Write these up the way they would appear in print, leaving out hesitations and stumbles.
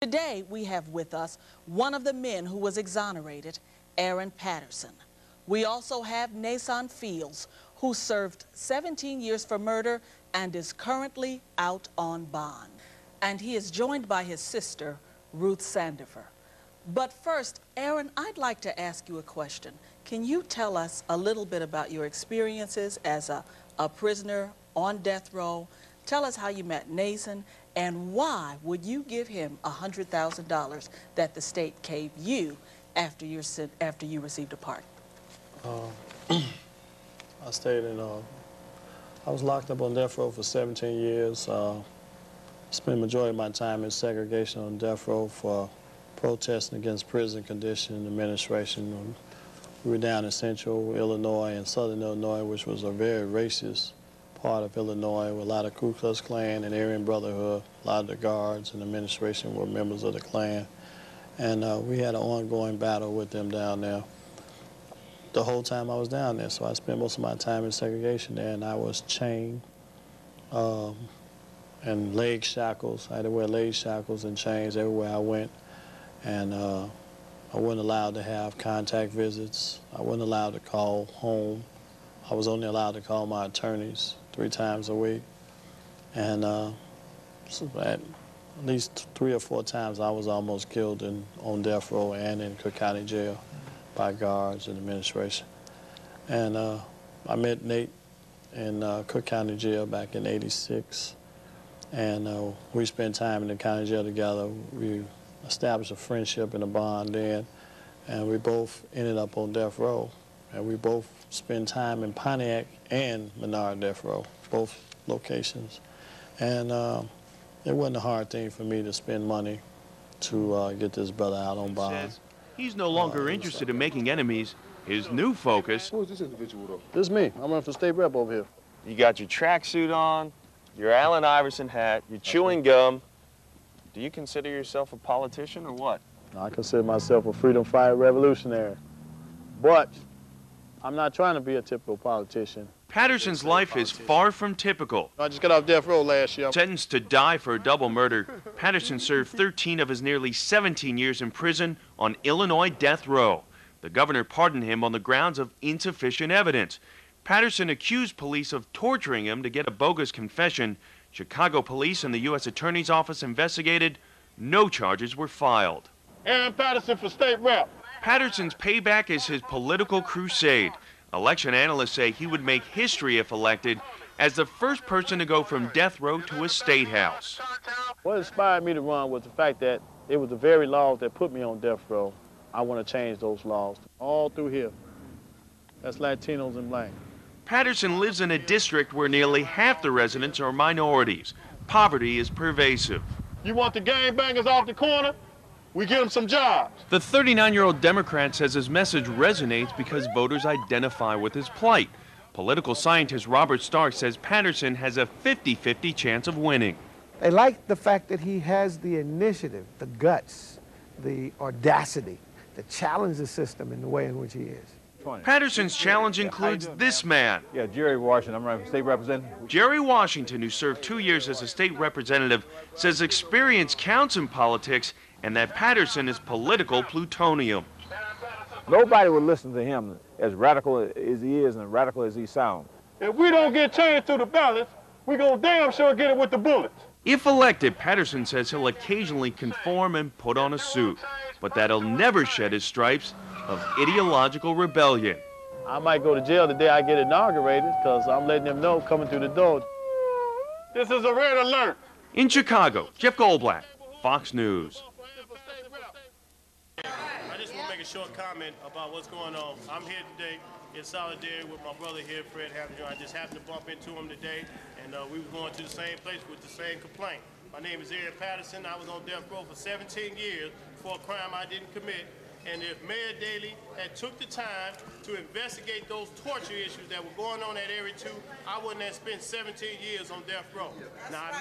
Today, we have with us one of the men who was exonerated, Aaron Patterson. We also have Nason Fields, who served 17 years for murder and is currently out on bond. And he is joined by his sister, Ruth Sandifer. But first, Aaron, I'd like to ask you a question. Can you tell us a little bit about your experiences as a prisoner on death row? Tell us how you met Nason, and why would you give him $100,000 that the state gave you after you received a pardon? I stayed in, I was locked up on death row for 17 years. Spent the majority of my time in segregation on death row for protesting against prison condition and administration. We were down in central Illinois and southern Illinois, which was a very racist part of Illinois, with a lot of Ku Klux Klan and Aryan Brotherhood. A lot of the guards and administration were members of the Klan. And we had an ongoing battle with them down there the whole time I was down there. So I spent most of my time in segregation there, and I was chained and leg shackles. I had to wear leg shackles and chains everywhere I went. And I wasn't allowed to have contact visits. I wasn't allowed to call home. I was only allowed to call my attorneys 3 times a week. And so at least 3 or 4 times I was almost killed on death row and in Cook County Jail by guards and administration. And I met Nate in Cook County Jail back in '86. And we spent time in the county jail together. We established a friendship and a bond then. And we both ended up on death row. And we both spent time in Pontiac and Menard death row, both locations. And it wasn't a hard thing for me to spend money to get this brother out on bond. He's no longer interested in making enemies. His new focus... Who is this individual, though? This is me. I'm running for state rep over here. You got your tracksuit on, your Allen Iverson hat, you're chewing gum. Do you consider yourself a politician or what? I consider myself a freedom fighter revolutionary. But I'm not trying to be a typical politician. Patterson's life is far from typical. I just got off death row last year. Sentenced to die for a double murder, Patterson served 13 of his nearly 17 years in prison on Illinois death row. The governor pardoned him on the grounds of insufficient evidence. Patterson accused police of torturing him to get a bogus confession. Chicago police and the U.S. Attorney's Office investigated. No charges were filed. Aaron Patterson for state rep. Patterson's payback is his political crusade. Election analysts say he would make history if elected as the first person to go from death row to a state house. What inspired me to run was the fact that it was the very laws that put me on death row. I want to change those laws. All through here. That's Latinos and black. Patterson lives in a district where nearly half the residents are minorities. Poverty is pervasive. You want the gangbangers off the corner? We get them some jobs. The 39-year-old Democrat says his message resonates because voters identify with his plight. Political scientist Robert Stark says Patterson has a 50-50 chance of winning. They like the fact that he has the initiative, the guts, the audacity to challenge the system in the way in which he is. Patterson's challenge includes this man. Yeah, Jerry Washington. I'm running for state representative. Jerry Washington, who served 2 years as a state representative, says experience counts in politics and that Patterson is political plutonium. Nobody would listen to him as radical as he is and radical as he sounds. If we don't get changed through the ballots, we gonna damn sure get it with the bullets. If elected, Patterson says he'll occasionally conform and put on a suit, but that he'll never shed his stripes of ideological rebellion. I might go to jail the day I get inaugurated because I'm letting them know coming through the door. This is a red alert. In Chicago, Jeff Goldblatt, Fox News. I just want to make a short comment about what's going on. I'm here today in solidarity with my brother here, Fred Hampton. I just happened to bump into him today, and we were going to the same place with the same complaint. My name is Aaron Patterson. I was on death row for 17 years for a crime I didn't commit. And if Mayor Daley had took the time to investigate those torture issues that were going on at Area 2, I wouldn't have spent 17 years on death row. Now,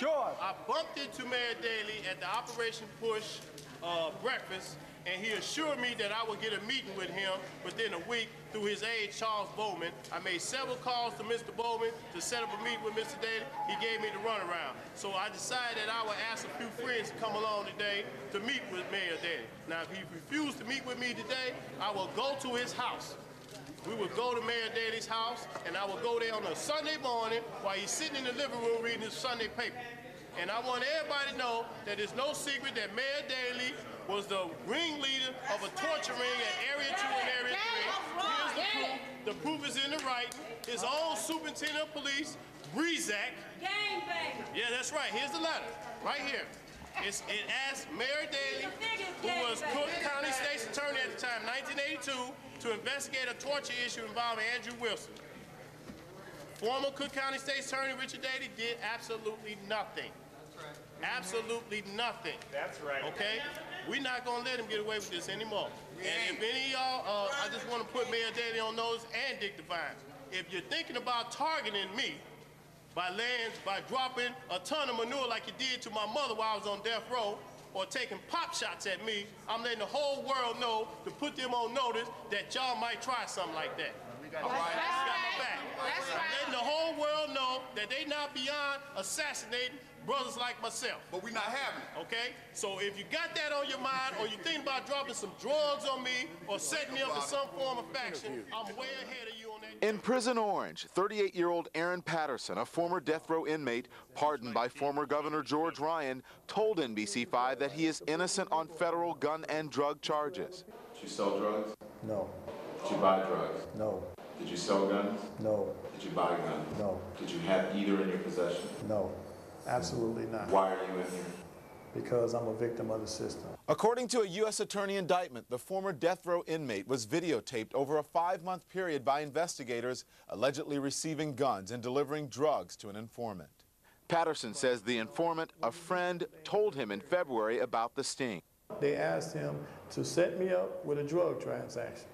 I bumped into Mayor Daley at the Operation Push breakfast, and he assured me that I would get a meeting with him within a week through his aide, Charles Bowman. I made several calls to Mr. Bowman to set up a meeting with Mr. Daly. He gave me the runaround. So I decided that I would ask a few friends to come along today to meet with Mayor Daly. Now, if he refused to meet with me today, I will go to his house. We would go to Mayor Daly's house, and I would go there on a Sunday morning while he's sitting in the living room reading his Sunday paper. And I want everybody to know that it's no secret that Mayor Daly was the ringleader of a torture ring at Area 2 and Area 3. Here's the proof. The proof is in the writing. His own superintendent of police, Breezak. Yeah, that's right. Here's the letter, right here. It asked Mayor Daly, who was Cook County State's attorney at the time, 1982, to investigate a torture issue involving Andrew Wilson. Former Cook County State's attorney Richard Daly did absolutely nothing. Absolutely nothing. That's right. Okay? We're not going to let him get away with this anymore. And if any of y'all, I just want to put Mayor Daly on notice and Dick Devine. If you're thinking about targeting me by dropping a ton of manure like you did to my mother while I was on death row, or taking pop shots at me, I'm letting the whole world know to put them on notice that y'all might try something like that. All right? You got my back. I'm letting the whole world know that they not beyond assassinating brothers like myself. But we're not having it. Okay? So if you got that on your mind, or you think about dropping some drugs on me, or setting me up in some form of faction, I'm way ahead of you on that. In Prison Orange, 38-year-old Aaron Patterson, a former death row inmate, pardoned by former Governor George Ryan, told NBC5 that he is innocent on federal gun and drug charges. Did you sell drugs? No. Did you buy drugs? No. Did you sell guns? No. Did you buy guns? No. Did you have either in your possession? No. Absolutely not. Why are you in here? Because I'm a victim of the system. According to a U.S. Attorney indictment, the former death row inmate was videotaped over a 5-month period by investigators allegedly receiving guns and delivering drugs to an informant. Patterson says the informant, a friend, told him in February about the sting. They asked him to set me up with a drug transaction.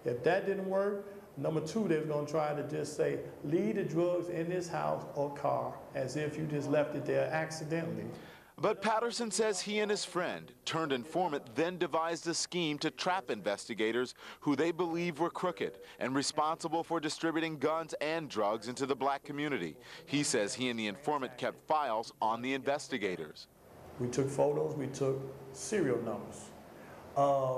If that didn't work, number two, they were going to try to just say, leave the drugs in this house or car, as if you just left it there accidentally. But Patterson says he and his friend, turned informant, then devised a scheme to trap investigators who they believe were crooked and responsible for distributing guns and drugs into the black community. He says he and the informant kept files on the investigators. We took photos, we took serial numbers.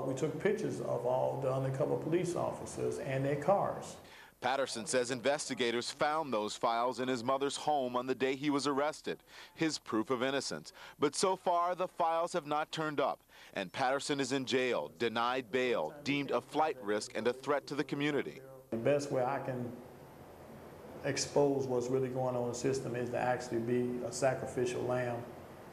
We took pictures of all the undercover police officers and their cars. Patterson says investigators found those files in his mother's home on the day he was arrested, his proof of innocence. But so far, the files have not turned up, and Patterson is in jail, denied bail, deemed a flight risk and a threat to the community. The best way I can expose what's really going on in the system is to actually be a sacrificial lamb,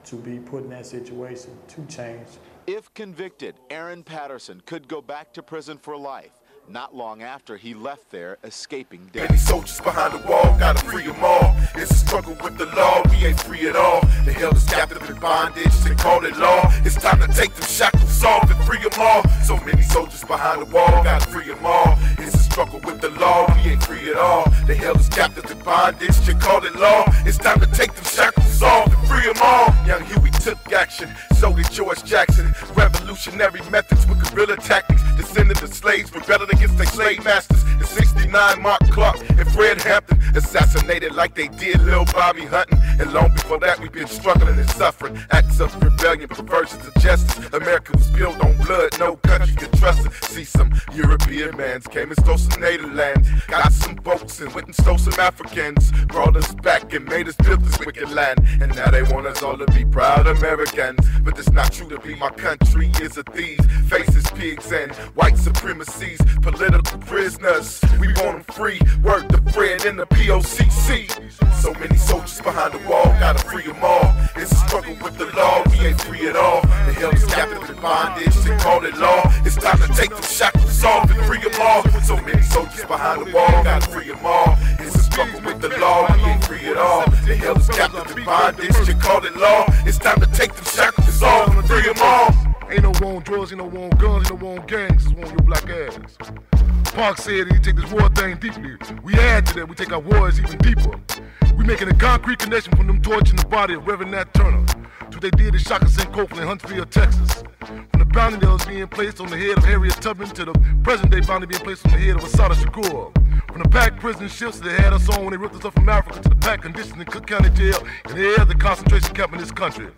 to be put in that situation to change. If convicted, Aaron Patterson could go back to prison for life, not long after he left there, escaping death. Many soldiers behind the wall, gotta free them all. It's a struggle with the law, we ain't free at all. The hell is captive in bondage, they call it law. It's time to take them shackles off and free them all. So many soldiers behind the wall, gotta free them all. It's a struggle with the law, we ain't free at all. The hell is captive in bondage, they call it law. It's time to take them shackles off and free them all. Young Huey took action, so did George Jackson. Revolutionary methods with guerrilla tactics. Descendants of slaves rebelling against their slave masters. In 69, Mark Clark and Fred Hampton assassinated like they did Lil Bobby Hunting. And long before that, we've been struggling and suffering. Acts of rebellion, perversions of justice. America was built on blood, no country could trust it. See, some European mans came and stole some native land. Got some boats and went and stole some Africans. Brought us back and made us build this wicked land. And now they want us all to be proud Americans. But it's not true to be. My country is a thieves, faces pigs and white supremacies, political prisoners. We want them free, word to Fred in the POCC. So many soldiers behind the wall, gotta free them all. It's a struggle with the law, we ain't free at all. The hell is captive in bondage, they call it law. It's time to take them shackles off and free them all. So many soldiers behind the wall, gotta free them all. It's a struggle with the law, we ain't free at all. The hell is captive in bondage, they call it law. It's time to take them shackles off and free them all. Ain't no war on drugs, ain't no war on guns, ain't no war on gangs, it's war on your black ass. Park said he take this war thing deeply. We add to that, we take our wars even deeper. We making a concrete connection from them torching the body of Reverend Nat Turner to what they did in Shaka St. Copeland in Huntsville, Texas. From the bounty that was being placed on the head of Harriet Tubman to the present-day bounty being placed on the head of Assata Shakur. From the packed prison ships they had us on when they ripped us up from Africa to the packed conditions in Cook County Jail and every other concentration camp in this country.